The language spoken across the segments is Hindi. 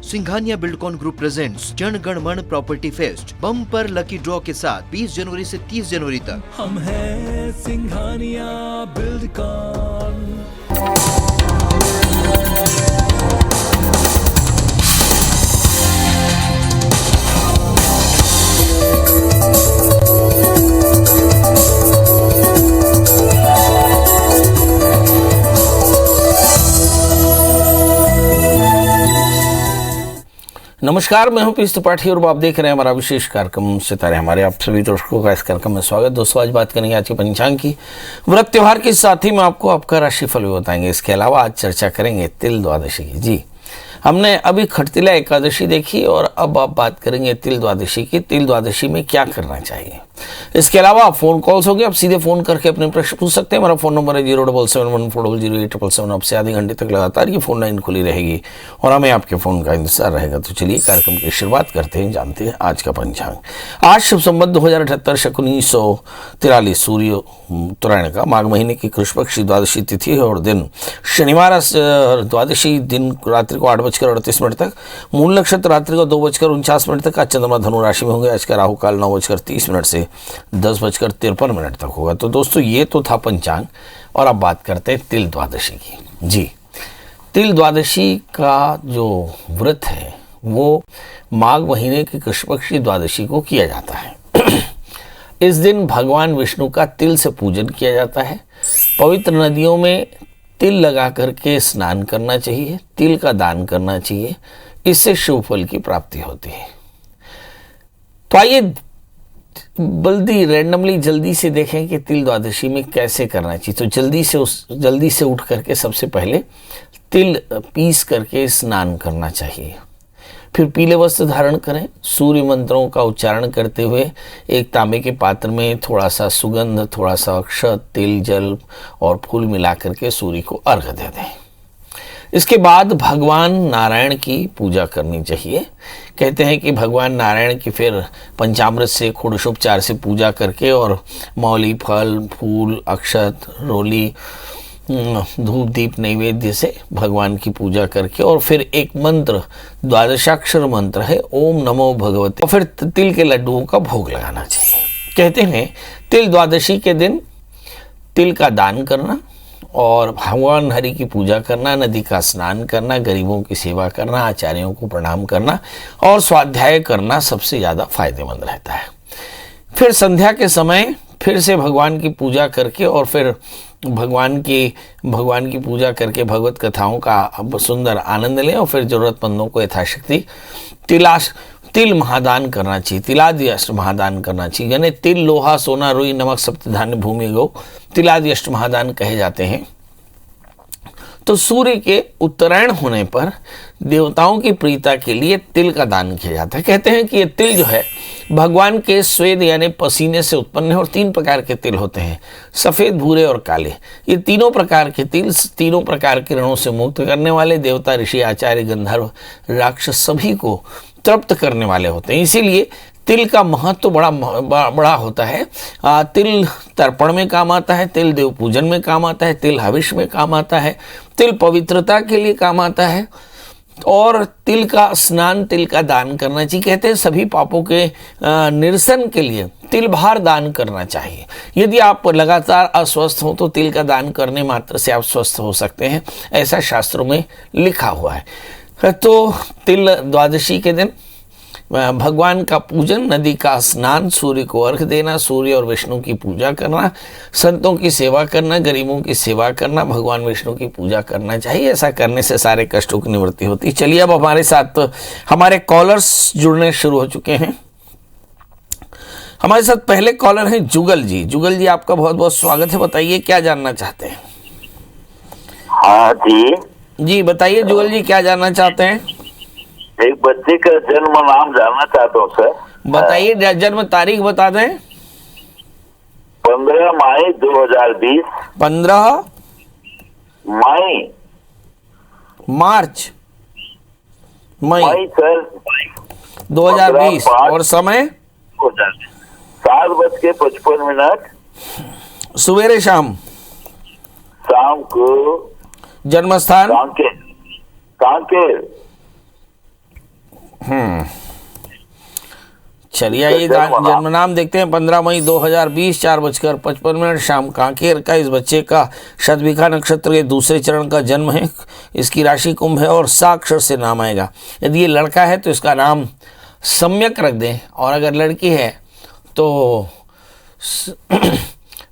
Singhania Buildcon group presents Jana Gana मन property fest bumper lucky draw के साथ 20 जनवरी से 30 जनवरी तक। हम हैं सिंघानिया बिल्डकॉन। नमस्कार, मैं हूं पीयूष त्रिपाठी और आप देख रहे हैं हमारा विशेष कार्यक्रम सितारे। हमारे आप सभी दर्शकों का इस कार्यक्रम में स्वागत। दोस्तों, आज बात करेंगे आज के पंचांग की। व्रत त्योहार के साथ ही में आपको आपका राशिफल भी बताएंगे। इसके अलावा आज चर्चा करेंगे तिल द्वादशी की। जी, हमने अभी खटतिला एकादशी देखी और अब आप बात करेंगे तिल द्वादशी की। तिल द्वादशी में क्या करना चाहिए। इसके अलावा आप फोन कॉल्स हो गए, आप सीधे फोन करके अपने प्रश्न पूछ सकते हैं। हमारा फोन नंबर है 07714000877। अब से आधे घंटे तक लगातार ये फोन लाइन खुली रहेगी और हमें आपके फोन का इंतजार रहेगा। तो चलिए कार्यक्रम की शुरुआत करते हैं, जानते हैं आज का पंचांग। आज शुभ संवत 2078 शक 1943 सूर्य उत्तरायण का माघ महीने की कृष्ण पक्ष द्वादशी तिथि है और दिन शनिवार द्वादशी दिन रात्रि को 8:38 तक, मूल नक्षत्र रात्रि को 2:49 तक। आज चंद्रमा धनु राशि में होंगे। आज का राहु काल 9:30 से 10:53 तक होगा। तो दोस्तों, ये तो था पंचांग और अब बात करते हैं तिल द्वादशी की। जी, तिल द्वादशी का जो व्रत है वो माघ महीने की कृष्ण पक्ष की द्वादशी को किया जाता है। इस दिन भगवान विष्णु का तिल से पूजन किया जाता है। पवित्र नदियों में तिल लगा करके स्नान करना चाहिए, तिल का दान करना चाहिए। इससे शुभ फल की प्राप्ति होती है। तो आइए जल्दी से देखें कि तिल द्वादशी में कैसे करना चाहिए। तो जल्दी से उठ करके सबसे पहले तिल पीस करके स्नान करना चाहिए। फिर पीले वस्त्र धारण करें। सूर्य मंत्रों का उच्चारण करते हुए एक तांबे के पात्र में थोड़ा सा सुगंध, थोड़ा सा अक्षत, तिल, जल और फूल मिला करके सूर्य को अर्घ्य दे दें। इसके बाद भगवान नारायण की पूजा करनी चाहिए। कहते हैं कि भगवान नारायण की फिर पंचामृत से, षोडशोपचार से पूजा करके और मौली, फल, फूल, अक्षत, रोली, धूप दीप नैवेद्य से भगवान की पूजा करके और फिर एक मंत्र, द्वादशाक्षर मंत्र है, ओम नमो भगवते, और फिर तिल के लड्डुओं का भोग लगाना चाहिए। कहते हैं तिल द्वादशी के दिन तिल का दान करना और भगवान हरि की पूजा करना, नदी का स्नान करना, गरीबों की सेवा करना, आचार्यों को प्रणाम करना और स्वाध्याय करना सबसे ज़्यादा फायदेमंद रहता है। फिर संध्या के समय फिर से भगवान की पूजा करके और फिर भगवान की पूजा करके भगवत कथाओं का सुंदर आनंद लें और फिर जरूरतमंदों को यथाशक्ति तिल महादान करना चाहिए। तिलादि अष्ट महादान करना चाहिए। यानी तिल, लोहा, सोना, रुई, नमक, सप्तधान्य, भूमि, गौ, तिलादि अष्ट महादान कहे जाते हैं। तो सूर्य के उत्तरायण होने पर देवताओं की प्रीता के लिए तिल का दान किया जाता है। कहते हैं कि ये तिल जो है भगवान के स्वेद यानी पसीने से उत्पन्न है और 3 प्रकार के तिल होते हैं, सफ़ेद, भूरे और काले। ये तीनों प्रकार के तिल तीनों प्रकार के ऋणों से मुक्त करने वाले, देवता, ऋषि, आचार्य, गंधर्व, राक्षस सभी को तृप्त करने वाले होते हैं। इसीलिए तिल का महत्व तो बड़ा होता है। तिल तर्पण में काम आता है, तिल देव पूजन में काम आता है, तिल हविष में काम आता है, तिल पवित्रता के लिए काम आता है और तिल का स्नान, तिल का दान करना चाहिए। कहते हैं सभी पापों के निरसन के लिए तिल भार दान करना चाहिए। यदि आप लगातार अस्वस्थ हो तो तिल का दान करने मात्र से आप स्वस्थ हो सकते हैं, ऐसा शास्त्रों में लिखा हुआ है। तो तिल द्वादशी के दिन भगवान का पूजन, नदी का स्नान, सूर्य को अर्घ देना, सूर्य और विष्णु की पूजा करना, संतों की सेवा करना, गरीबों की सेवा करना, भगवान विष्णु की पूजा करना चाहिए। ऐसा करने से सारे कष्टों की निवृत्ति होती है। चलिए, अब हमारे साथ हमारे कॉलर्स जुड़ने शुरू हो चुके हैं। हमारे साथ पहले कॉलर हैं जुगल जी। जुगल जी, आपका बहुत बहुत स्वागत है। बताइए क्या जानना चाहते हैं। हाँ जी बताइए जुगल जी, क्या जानना चाहते हैं। एक बच्चे का जन्म नाम जानना चाहता हूँ सर। बताइए, जन्म तारीख बता दें। 15 मई 2020। 15 मई सर 2020 और समय 7:55 सवेरे शाम को। जन्म स्थान कांकेर। चलिए आइए जन्म नाम देखते हैं। 15 मई 2020 4:55 शाम कांकेर का इस बच्चे का शतभिखा नक्षत्र के दूसरे चरण का जन्म है। इसकी राशि कुंभ है और सा अक्षर से नाम आएगा। यदि ये लड़का है तो इसका नाम सम्यक रख दें, और अगर लड़की है तो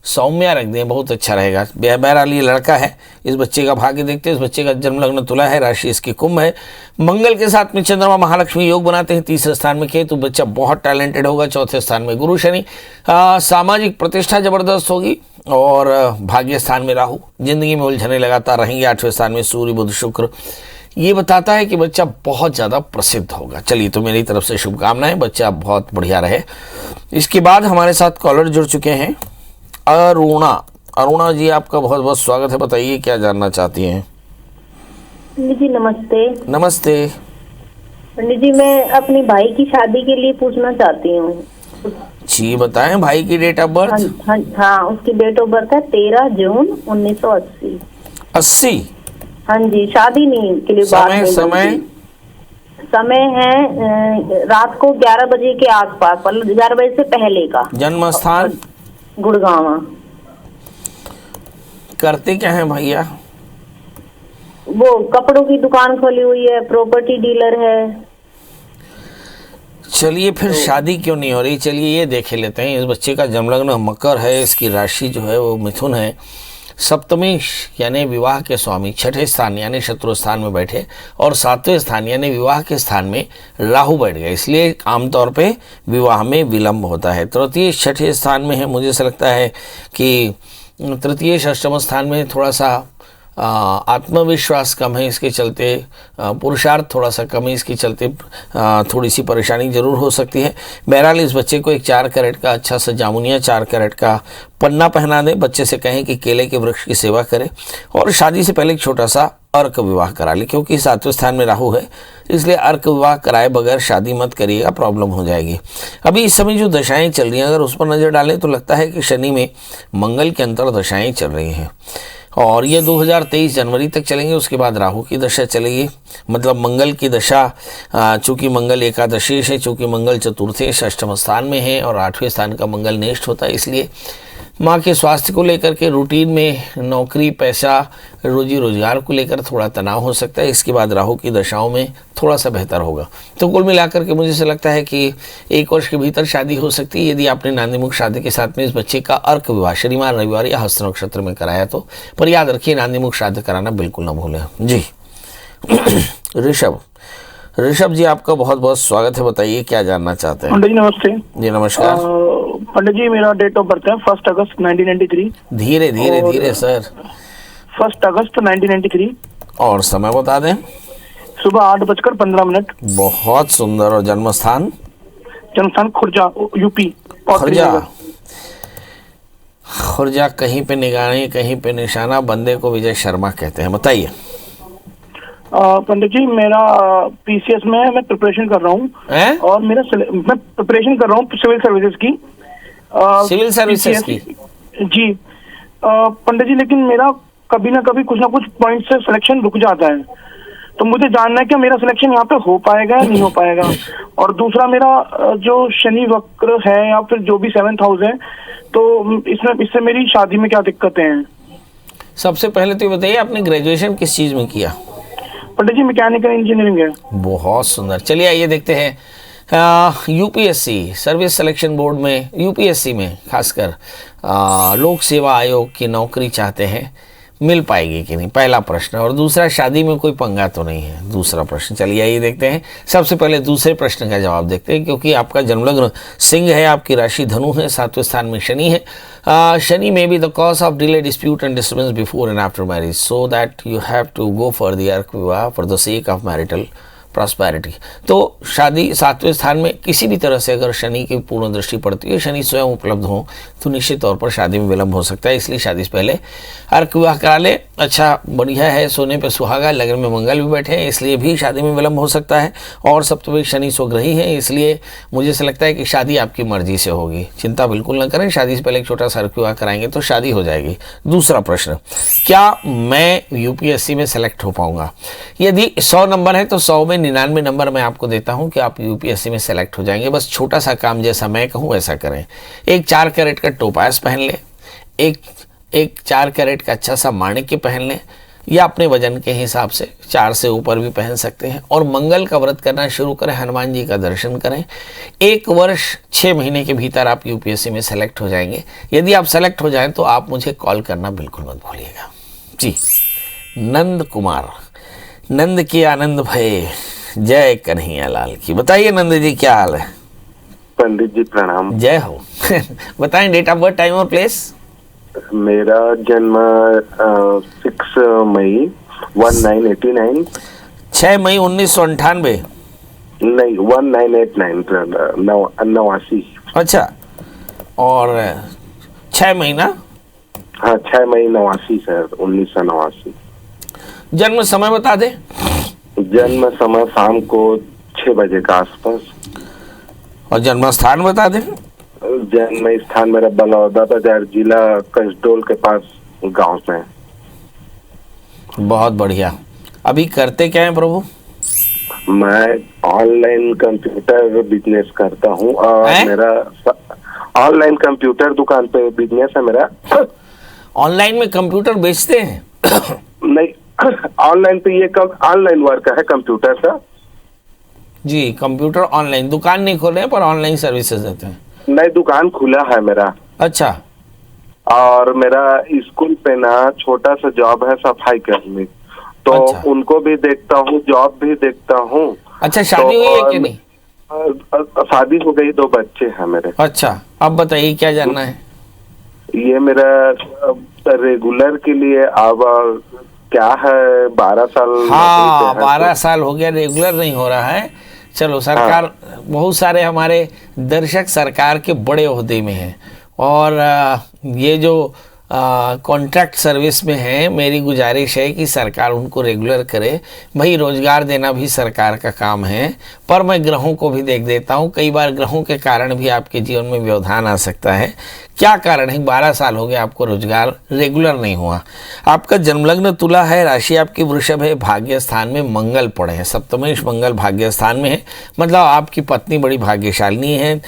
सौम्या रख दें, बहुत अच्छा रहेगा। बहरहाल ये लड़का है। इस बच्चे का भाग्य देखते हैं। इस बच्चे का जन्म लग्न तुला है, राशि इसकी कुंभ है। मंगल के साथ में चंद्रमा महालक्ष्मी योग बनाते हैं। तीसरे स्थान में केतु, बच्चा बहुत टैलेंटेड होगा। चौथे स्थान में गुरु शनि, सामाजिक प्रतिष्ठा जबरदस्त होगी। और भाग्य स्थान में राहु, जिंदगी में उलझने लगातार रहेंगे। 8वें स्थान में सूर्य बुध शुक्र, ये बताता है कि बच्चा बहुत ज़्यादा प्रसिद्ध होगा। चलिए, तो मेरी तरफ से शुभकामनाएं, बच्चा बहुत बढ़िया रहे। इसके बाद हमारे साथ कॉलर जुड़ चुके हैं। अरुणा जी, आपका बहुत बहुत स्वागत है। बताइए क्या जानना चाहती हैं? पंडित जी नमस्ते। नमस्ते पंडित जी, मैं अपनी भाई की शादी के लिए पूछना चाहती हूँ। जी बताएं। भाई की डेट ऑफ बर्थ? हाँ, उसकी डेट ऑफ बर्थ है 13 जून 1980। 80? हाँ जी, शादी नहीं के लिए समय है रात को 11 बजे के आसपास, मतलब 11 बजे से पहले का। जन्म स्थान? गुड़गांव। करते क्या है भैया? वो कपड़ों की दुकान खोली हुई है, प्रॉपर्टी डीलर है। चलिए, फिर शादी क्यों नहीं हो रही? चलिए ये देख लेते हैं। इस बच्चे का जन्म लग्न मकर है, इसकी राशि जो है वो मिथुन है। सप्तमी यानी विवाह के स्वामी, छठे स्थान यानी शत्रु स्थान में बैठे, और 7वें स्थान यानी विवाह के स्थान में राहु बैठ गए, इसलिए आमतौर पे विवाह में विलंब होता है। तृतीय छठे स्थान में है। मुझे ऐसा लगता है कि तृतीय षष्ठम स्थान में थोड़ा सा आत्मविश्वास कम है, इसके चलते पुरुषार्थ थोड़ा सा कम है, इसके चलते थोड़ी सी परेशानी जरूर हो सकती है। बहरहाल इस बच्चे को एक 4 कैरेट का अच्छा सा जामुनिया 4 कैरेट का पन्ना पहना दें। बच्चे से कहें कि केले के वृक्ष की सेवा करे, और शादी से पहले एक छोटा सा अर्क विवाह करा ले, क्योंकि 7वें स्थान में राहु है, इसलिए अर्क विवाह कराए बगैर शादी मत करिएगा, प्रॉब्लम हो जाएगी। अभी इस समय जो दशाएं चल रही हैं, अगर उस पर नज़र डालें तो लगता है कि शनि में मंगल के अंतर दशाएं चल रही हैं, और ये 2023 जनवरी तक चलेंगे। उसके बाद राहु की दशा चलेगी, मतलब मंगल की दशा। चूँकि मंगल एकादशीश है, चूँकि मंगल चतुर्थेश अष्टम स्थान में है, और 8वें स्थान का मंगल नेष्ट होता है, इसलिए माँ के स्वास्थ्य को लेकर के, रूटीन में नौकरी पैसा रोजी रोजगार को लेकर थोड़ा तनाव हो सकता है। इसके बाद राहु की दशाओं में थोड़ा सा बेहतर होगा। तो कुल मिलाकर के मुझे से लगता है कि 1 वर्ष के भीतर शादी हो सकती है, यदि आपने नांदीमुख शादी के साथ में इस बच्चे का अर्क विवाह शनिवार रविवार या हस्त नक्षत्र में कराया तो। पर याद रखिए, नांदीमुख शादी कराना बिल्कुल ना भूलें जी। ऋषभ जी, आपका बहुत बहुत स्वागत है। बताइए क्या जानना चाहते हैं? पंडित जी नमस्ते। जी नमस्कार। पंडित जी, मेरा डेट ऑफ बर्थ है 1 अगस्त 1993। धीरे धीरे सर। 1 अगस्त 1993। और समय बता दें? सुबह 8:15। बहुत सुंदर। और जन्म स्थान? खुर्जा, यूपी। खुर्जा कहीं पे निगाहें कहीं पे निशाना, बंदे को विजय शर्मा कहते हैं। बताइए। पंडित जी, मेरा पीसीएस में मैं प्रिपरेशन कर रहा हूँ, और मैं प्रिपरेशन कर रहा हूँ सिविल सर्विसेज की। सिविल सर्विसेज की? जी पंडित जी, लेकिन मेरा कभी ना कभी कुछ ना कुछ पॉइंट से सिलेक्शन रुक जाता है, तो मुझे जानना है कि मेरा सिलेक्शन यहाँ पे हो पाएगा या नहीं हो पाएगा। और दूसरा, मेरा जो शनि वक्र है या फिर जो भी 7th हाउस है, तो इससे मेरी शादी में क्या दिक्कतें हैं? सबसे पहले तो ये बताइए, आपने ग्रेजुएशन किस चीज में किया? पंडित जी, मैकेनिकल इंजीनियरिंग है। बहुत सुंदर। चलिए आइए देखते हैं। यूपीएससी सर्विस सिलेक्शन बोर्ड में, यूपीएससी में खासकर लोक सेवा आयोग की नौकरी चाहते हैं, मिल पाएगी कि नहीं, पहला प्रश्न। और दूसरा, शादी में कोई पंगा तो नहीं है, दूसरा प्रश्न। चलिए आइए देखते हैं। सबसे पहले दूसरे प्रश्न का जवाब देखते हैं, क्योंकि आपका जन्मलग्न सिंह है, आपकी राशि धनु है, 7वें स्थान में शनि है। शनि में be the cause of delay, dispute and disturbance before and after marriage, so that you have to go for the Ark Vivah for the sake of marital prosperity. तो शादी 7वें स्थान में किसी भी तरह से अगर शनि की पूर्ण दृष्टि पड़ती है, शनि स्वयं उपलब्ध हो, तो निश्चित तौर पर शादी में विलंब हो सकता है। इसलिए शादी से पहले अर्क विवाह करा ले, अच्छा बढ़िया है। सोने पे सुहागा, लग्न में मंगल भी बैठे हैं, इसलिए भी शादी में विलंब हो सकता है। और सप्तमी शनि स्वग्रही है, इसलिए मुझे ऐसा लगता है कि शादी आपकी मर्जी से होगी। चिंता बिल्कुल न करें, शादी से पहले एक छोटा सा अर्क विवाह कराएंगे तो शादी हो जाएगी। दूसरा प्रश्न, क्या मैं यूपीएससी में सेलेक्ट हो पाऊंगा? यदि 100 नंबर है तो 100 में 99 नंबर मैं आपको देता हूं कि आप यूपीएससी में सेलेक्ट हो जाएंगे। बस छोटा सा काम जैसा मैं कहूं वैसा करें। एक 4 कैरेट का टोपास पहन लें, एक 4 कैरेट का अच्छा सा माणिक्य पहन लें, या अपने वजन के हिसाब से 4 से ऊपर भी पहन सकते हैं, और मंगल का व्रत करना शुरू करें, हनुमान जी का दर्शन करें। 1 वर्ष 6 महीने के भीतर आप यूपीएससी में सेलेक्ट हो जाएंगे। यदि आप सेलेक्ट हो जाएं तो आप मुझे कॉल करना बिल्कुल मत भूलिएगा जी। नंद कुमार, नंद की आनंद भये, जय कन्हैया लाल की। बताइए नंद जी, क्या हाल है? पंडित जी प्रणाम। जय हो। बताएं डेट ऑफ बर्थ, टाइम और प्लेस। मेरा जन्म 6 मई 1989। 6 मई 1998। नहीं, 1989, 89। अच्छा, और 6 महीना। हाँ, 6 मई 89 सर, 1989। जन्म समय बता दे। जन्म समय शाम को 6 बजे के आसपास। और जन्म स्थान बता दे। जन्म स्थान मेरा बलौदा बाजार, जिला कसडोल के पास गांव में। बहुत बढ़िया। अभी करते क्या है प्रभु? मैं ऑनलाइन कंप्यूटर बिजनेस करता हूँ, और मेरा ऑनलाइन कंप्यूटर दुकान पे बिजनेस है मेरा। ऑनलाइन में कंप्यूटर बेचते हैं? नहीं, ऑनलाइन पे ये ऑनलाइन वर्क है कंप्यूटर का जी। कंप्यूटर ऑनलाइन दुकान नहीं खोले हैं, पर ऑनलाइन सर्विसेज देते हैं। नई दुकान खुला है मेरा। अच्छा। और मेरा स्कूल पे ना छोटा सा जॉब है सफाई कर्मी, तो अच्छा। उनको भी देखता हूँ, जॉब भी देखता हूँ। अच्छा, शादी हुई है कि नहीं? शादी हो गई, 2 बच्चे हैं मेरे। अच्छा, अब बताइए क्या जानना है? ये मेरा रेगुलर के लिए अब क्या है, 12 साल। हाँ, 12 साल हो गया, रेगुलर नहीं हो रहा है। चलो, सरकार बहुत सारे हमारे दर्शक सरकार के बड़े ओहदे में हैं, और ये जो कॉन्ट्रैक्ट सर्विस में है, मेरी गुजारिश है कि सरकार उनको रेगुलर करे। भाई, रोजगार देना भी सरकार का काम है, पर मैं ग्रहों को भी देख देता हूँ। कई बार ग्रहों के कारण भी आपके जीवन में व्यवधान आ सकता है। क्या कारण है? 12 साल हो गए आपको रोजगार रेगुलर नहीं हुआ। आपका जन्मलग्न तुला है, राशि आपकी वृषभ है, भाग्य स्थान में मंगल पड़े हैं, सप्तमेश मंगल भाग्य स्थान में है, मतलब आपकी पत्नी बड़ी भाग्यशालिनी है।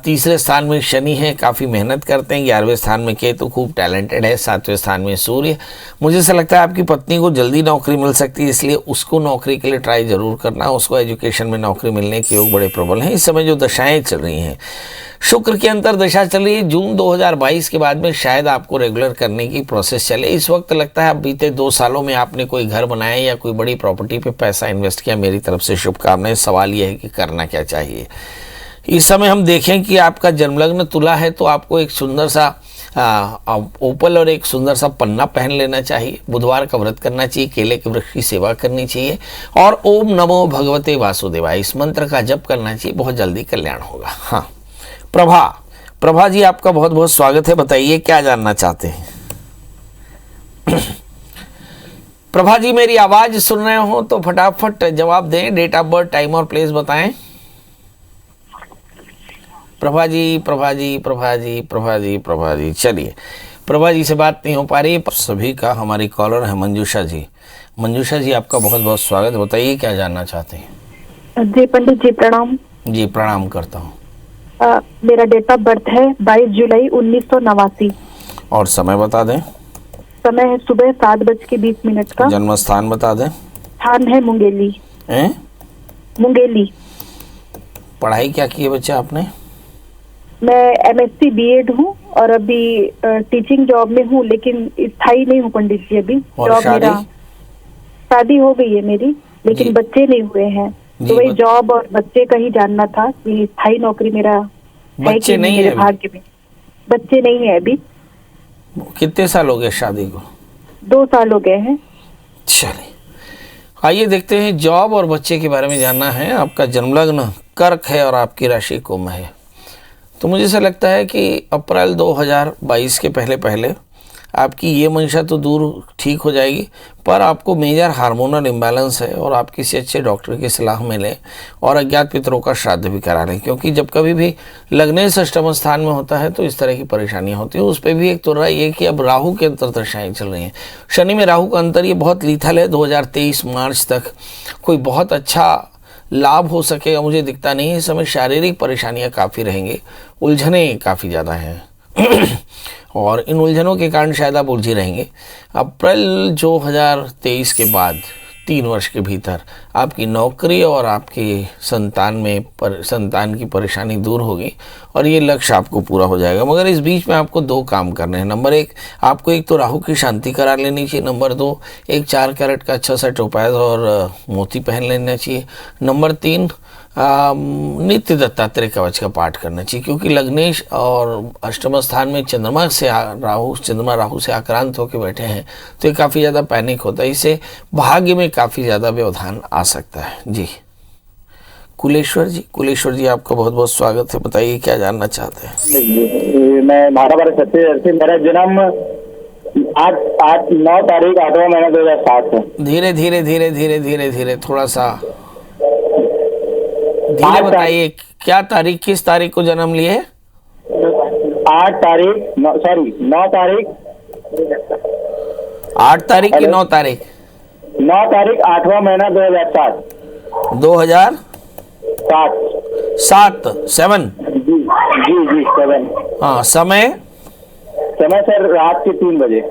3रे स्थान में शनि है, काफ़ी मेहनत करते हैं। 11वें स्थान में केतु, खूब टैलेंटेड है। 7वें स्थान में सूर्य। मुझे ऐसा लगता है आपकी पत्नी को जल्दी नौकरी मिल सकती है, इसलिए उसको नौकरी के लिए ट्राई जरूर करना। उसको एजुकेशन में नौकरी मिलने के योग बड़े प्रबल हैं। इस समय जो दशाएं चल रही हैं, शुक्र की अंतर दशा चल रही है। जून 2022 के बाद में शायद आपको रेगुलर करने की प्रोसेस चले। इस वक्त लगता है अब बीते 2 सालों में आपने कोई घर बनाया या कोई बड़ी प्रॉपर्टी पे पैसा इन्वेस्ट किया। मेरी तरफ से शुभकामनाएं। सवाल यह है कि करना क्या चाहिए। इस समय हम देखें कि आपका जन्मलग्न तुला है, तो आपको एक सुंदर सा ओपल और एक सुंदर सा पन्ना पहन लेना चाहिए। बुधवार का व्रत करना चाहिए, केले के वृक्ष की सेवा करनी चाहिए, और ओम नमो भगवते वासुदेवाय इस मंत्र का जप करना चाहिए। बहुत जल्दी कल्याण होगा। हाँ, प्रभा जी, आपका बहुत बहुत स्वागत है। बताइए क्या जानना चाहते हैं? प्रभा जी, मेरी आवाज सुन रहे हो तो फटाफट जवाब दें। डेट ऑफ बर्थ, टाइम और प्लेस बताएं। प्रभा जी। चलिए, प्रभा जी से बात नहीं हो पा रही। सभी का हमारी कॉलर है मंजूषा जी। मंजूषा जी, आपका बहुत बहुत स्वागत। बताइए क्या जानना चाहते हैं? जी पंडित जी प्रणाम। जी, प्रणाम करता हूँ। मेरा डेट ऑफ बर्थ है 22 जुलाई 1989। और समय बता दें। समय है सुबह 7:20 का। जन्म स्थान बता दें। स्थान है मुंगेली। मुंगेली। पढ़ाई क्या की है बच्चा आपने? मैं MSc B.Ed हूँ, और अभी टीचिंग जॉब में हूँ, लेकिन स्थायी नहीं हूँ पंडित जी। अभी और शादी हो गई है मेरी, लेकिन बच्चे नहीं हुए हैं। तो वही जॉब और बच्चे का ही जानना था कि स्थायी नौकरी मेरा है कि नहीं मेरे भाग्य में। बच्चे नहीं है अभी। कितने साल हो गए शादी को? 2 साल हो गए हैं। चलिए, आइए देखते हैं। जॉब और बच्चे के बारे में जानना है। आपका जन्मलग्न कर्क है और आपकी राशि कुंभ है, तो मुझे ऐसा लगता है कि अप्रैल 2022 के पहले आपकी ये मंशा तो दूर ठीक हो जाएगी, पर आपको मेजर हार्मोनल इम्बैलेंस है और आप किसी अच्छे डॉक्टर की सलाह में लें और अज्ञात पितरों का श्राद्ध भी करा लें, क्योंकि जब कभी भी लग्नेश अष्टम स्थान में होता है तो इस तरह की परेशानियां होती हैं। उस पर भी एक तुर्रा ये कि अब राहु के अंतर्दशाएं चल रही हैं, शनि में राहु का अंतर ये बहुत लीथल है। 2023 मार्च तक कोई बहुत अच्छा लाभ हो सकेगा मुझे दिखता नहीं है। इस समय शारीरिक परेशानियां काफ़ी रहेंगी, उलझनें काफ़ी ज़्यादा हैं और इन उलझनों के कारण शायद आप उलझे रहेंगे। अप्रैल 2023 के बाद 3 वर्ष के भीतर आपकी नौकरी और आपके संतान की परेशानी दूर होगी और ये लक्ष्य आपको पूरा हो जाएगा। मगर इस बीच में आपको 2 काम करने हैं। नंबर 1, आपको एक तो राहु की शांति करा लेनी चाहिए। नंबर 2, एक 4 कैरेट का अच्छा सा टोपाज और मोती पहन लेना चाहिए। नंबर 3, नित्य दत्तात्रेय कवच का पाठ करना चाहिए, क्योंकि लग्नेश और अष्टम स्थान में चंद्रमा राहु से आक्रांत होकर बैठे हैं तो ये काफ़ी ज़्यादा पैनिक होता है। इससे भाग्य में काफ़ी ज़्यादा व्यवधान आ सकता है। जी कुलेश्वर जी आपका बहुत बहुत स्वागत है। बताइए क्या जानना चाहते हैं। मैं 12/12/36 से, मेरा जन्म 9 तारीख 8वां महीना 2007 है। धीरे थोड़ा सा धीरे बताइए, क्या तारीख, किस तारीख को जन्म लिए? 8 तारीख 9 तारीख की 9 तारीख 9 तारीख 8वां महीना 2007 7 जी 7। हाँ, समय सर रात के 3 बजे।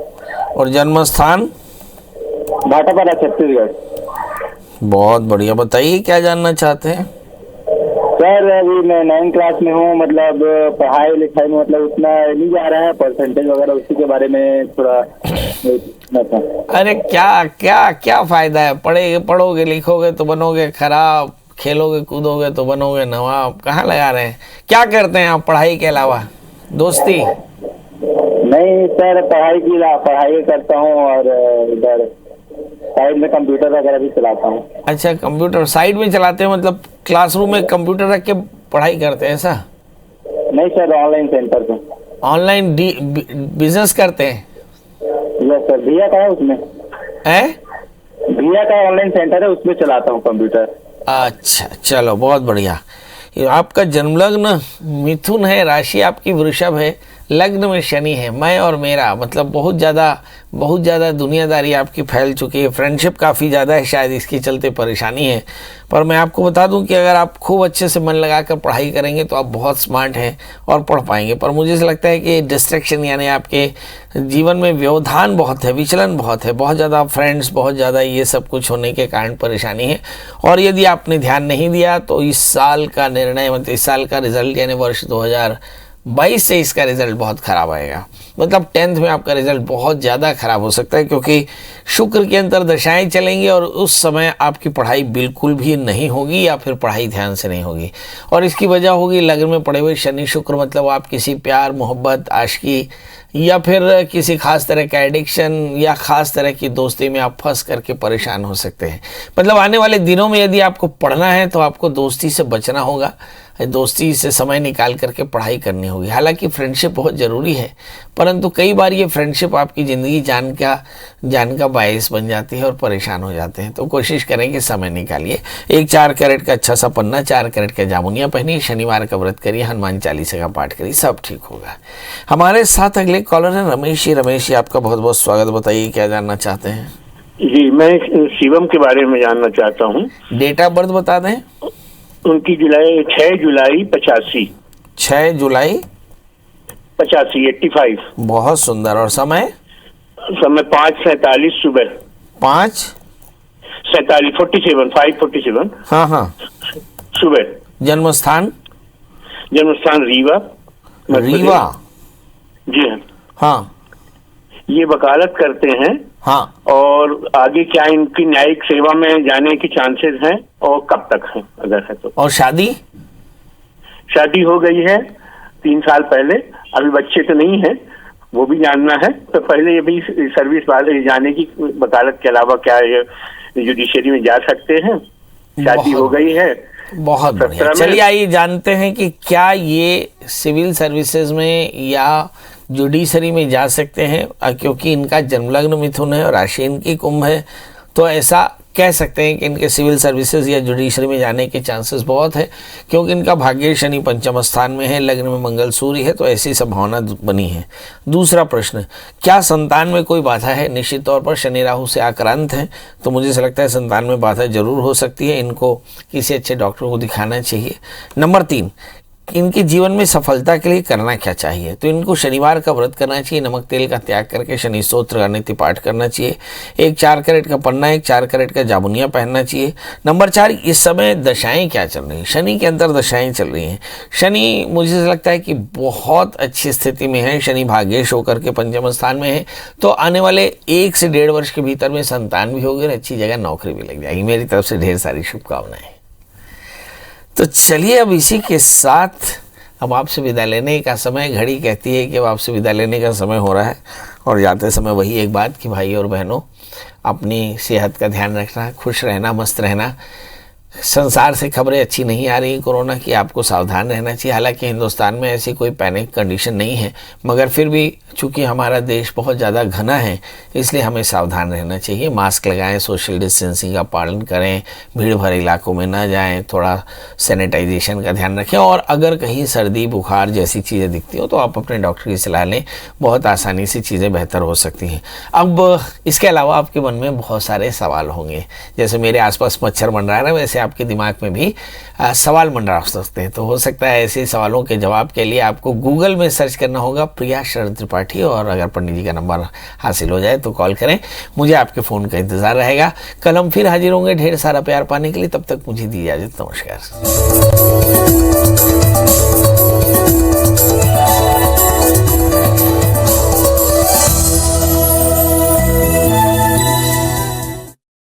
और जन्म स्थान भाटापारा, छत्तीसगढ़। बहुत बढ़िया, बताइए क्या जानना चाहते हैं। सर अभी मैं 9th क्लास में हूँ, मतलब पढ़ाई लिखाई में मतलब उतना नहीं जा रहा है, परसेंटेज वगैरह उसी के बारे में थोड़ा था। अरे क्या फायदा है, पढ़ोगे लिखोगे तो बनोगे खराब, खेलोगे कूदोगे तो बनोगे नवाब। कहाँ लगा रहे हैं, क्या करते हैं आप पढ़ाई के अलावा? दोस्ती? नहीं सर, पढ़ाई करता हूँ और इधर साइड में कंप्यूटर वगैरह भी चलाता हूँ। अच्छा, कंप्यूटर साइड में चलाते हैं, मतलब क्लासरूम में कंप्यूटर रख के पढ़ाई करते हैं ऐसा? नहीं सर, ऑनलाइन सेंटर पे। ऑनलाइन बिजनेस करते हैं? यस सर, भैया का है उसमें। भैया का ऑनलाइन सेंटर है, उसमें चलाता हूँ कंप्यूटर। अच्छा चलो, बहुत बढ़िया। आपका जन्म लग्न मिथुन है, राशि आपकी वृषभ है, लग्न में शनि है। मैं और मेरा मतलब बहुत ज़्यादा दुनियादारी आपकी फैल चुकी है, फ्रेंडशिप काफ़ी ज़्यादा है, शायद इसके चलते परेशानी है। पर मैं आपको बता दूं कि अगर आप खूब अच्छे से मन लगाकर पढ़ाई करेंगे तो आप बहुत स्मार्ट हैं और पढ़ पाएंगे। पर मुझे ऐसा लगता है कि डिस्ट्रैक्शन यानी आपके जीवन में व्यवधान बहुत है, विचलन बहुत है, बहुत ज़्यादा फ्रेंड्स, बहुत ज़्यादा ये सब कुछ होने के कारण परेशानी है। और यदि आपने ध्यान नहीं दिया तो इस साल का निर्णय, मतलब इस साल का रिजल्ट यानी वर्ष 2022 से इसका रिजल्ट बहुत ख़राब आएगा। मतलब 10th में आपका रिजल्ट बहुत ज़्यादा ख़राब हो सकता है, क्योंकि शुक्र की अंतर्दशाएं चलेंगी और उस समय आपकी पढ़ाई बिल्कुल भी नहीं होगी या फिर पढ़ाई ध्यान से नहीं होगी। और इसकी वजह होगी लग्न में पड़े हुए शनि शुक्र, मतलब आप किसी प्यार मोहब्बत आशिकी या फिर किसी खास तरह का एडिक्शन या खास तरह की दोस्ती में आप फंस करके परेशान हो सकते हैं। मतलब आने वाले दिनों में यदि आपको पढ़ना है तो आपको दोस्ती से बचना होगा, दोस्ती से समय निकाल करके पढ़ाई करनी होगी। हालांकि फ्रेंडशिप बहुत ज़रूरी है, परंतु कई बार ये फ्रेंडशिप आपकी ज़िंदगी जान का बायस बन जाती है और परेशान हो जाते हैं। तो कोशिश करें कि समय निकालिए। एक 4 कैरेट का अच्छा सा पन्ना, 4 कैरेट का जामुनिया पहनिए, शनिवार का व्रत करिए, हनुमान चालीसा का पाठ करिए, सब ठीक होगा। हमारे साथ अगले कॉलर हैं रमेश जी, आपका बहुत बहुत स्वागत। बताइए क्या जानना चाहते हैं। जी, मैं शिवम के बारे में जानना चाहता हूँ। डेट ऑफ बर्थ बता दें। उनकी 6 जुलाई 85। 6 जुलाई 85, 85। बहुत सुंदर। और समय 5:47 सुबह। 5:47 5:47। हाँ सुबह। जन्म स्थान रीवा। जी हाँ। ये वकालत करते हैं। हाँ। और आगे क्या इनकी न्यायिक सेवा में जाने की चांसेस हैं और कब तक है अगर है तो? और शादी हो गई है 3 साल पहले, अभी बच्चे तो नहीं है, वो भी जानना है। तो पहले ये भी सर्विस वाले जाने की, वकालत के अलावा क्या ये जुडिशरी में जा सकते हैं। शादी हो गई है। बहुत बढ़िया। चलिए आइए जानते हैं कि क्या ये सिविल सर्विसेज में या जुडिशरी में जा सकते हैं क्योंकि इनका जन्मलग्न मिथुन है और राशि इनकी कुंभ है, तो ऐसा कह सकते हैं कि इनके सिविल सर्विसेज या जुडिशरी में जाने के चांसेस बहुत है, क्योंकि इनका भाग्य शनि पंचम स्थान में है, लग्न में मंगल सूर्य है, तो ऐसी संभावना बनी है। दूसरा प्रश्न, क्या संतान में कोई बाधा है? निश्चित तौर पर शनि राहु से आक्रांत है, तो मुझे ऐसा लगता है संतान में बाधा जरूर हो सकती है, इनको किसी अच्छे डॉक्टर को दिखाना चाहिए। नंबर 3, इनके जीवन में सफलता के लिए करना क्या चाहिए? तो इनको शनिवार का व्रत करना चाहिए, नमक तेल का त्याग करके शनि स्तोत्र का नित्य पाठ करना चाहिए, एक 4 कैरेट का पन्ना, एक 4 कैरेट का जामुनिया पहनना चाहिए। नंबर 4, इस समय दशाएं क्या चल रही हैं? शनि के अंदर दशाएं चल रही हैं। शनि मुझे लगता है कि बहुत अच्छी स्थिति में है, शनि भाग्येश होकर के पंचम स्थान में है, तो आने वाले 1 से 1.5 वर्ष के भीतर में संतान भी होगी और अच्छी जगह नौकरी भी लग जाएगी। मेरी तरफ से ढेर सारी शुभकामनाएं। तो चलिए अब इसी के साथ अब आपसे विदा लेने का समय, घड़ी कहती है कि अब आपसे विदा लेने का समय हो रहा है, और जाते समय वही एक बात कि भाई और बहनों, अपनी सेहत का ध्यान रखना, खुश रहना, मस्त रहना। संसार से खबरें अच्छी नहीं आ रही कोरोना की, आपको सावधान रहना चाहिए। हालांकि हिंदुस्तान में ऐसी कोई पैनिक कंडीशन नहीं है, मगर फिर भी चूंकि हमारा देश बहुत ज़्यादा घना है, इसलिए हमें सावधान रहना चाहिए। मास्क लगाएं, सोशल डिस्टेंसिंग का पालन करें, भीड़ भरे इलाकों में ना जाएं, थोड़ा सैनिटाइजेशन का ध्यान रखें, और अगर कहीं सर्दी बुखार जैसी चीज़ें दिखती हो तो आप अपने डॉक्टर की सलाह लें, बहुत आसानी से चीज़ें बेहतर हो सकती हैं। अब इसके अलावा आपके मन में बहुत सारे सवाल होंगे, जैसे मेरे आसपास मच्छर मंडरा रहा है, वैसे आपके दिमाग में भी सवाल मंडरा सकते हैं। तो हो सकता है ऐसे सवालों के जवाब के लिए आपको गूगल में सर्च करना होगा प्रिया शरद त्रिपाठी, और अगर पंडित जी का नंबर हासिल हो जाए तो कॉल करें, मुझे आपके फ़ोन का इंतज़ार रहेगा। कल हम फिर हाजिर होंगे ढेर सारा प्यार पाने के लिए, तब तक मुझे दी इजाज़त, नमस्कार।